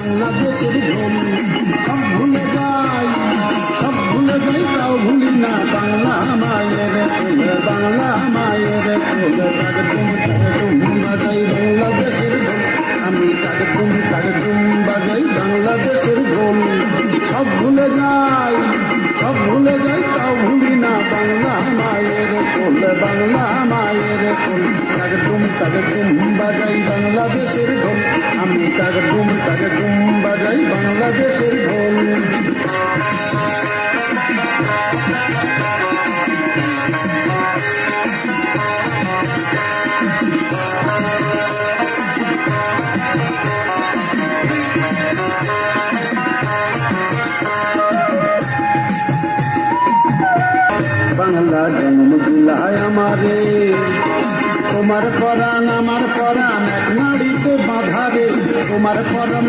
বাংলাদেশের ঢোল। সব ভুলে যাই, সব ভুলে যাই, তাও ভুলি না বাংলা মায়ের কোল, বাংলা মায়ের কোল। টাকডুম বাজাই বাংলাদেশের ঢোল, আমি টাকডুম বাজাই বাংলাদেশের ঢোল। সব ভুলে যাই, সব ভুলে যাই, তাও ভুলি না বাংলা মায়ের কোল, বাংলা মায়ের কোল। টাকডুম বাজাই বাংলাদেশের ঢোল, আমি টাকডুম বাজাই বাংলাদেশের ঢোল। বাংলা জন্ম দিলায় আমারে, তোমার পরাণ আমার পরাণ এক নাড়িতে বাঁধারে। তোমার পরাণ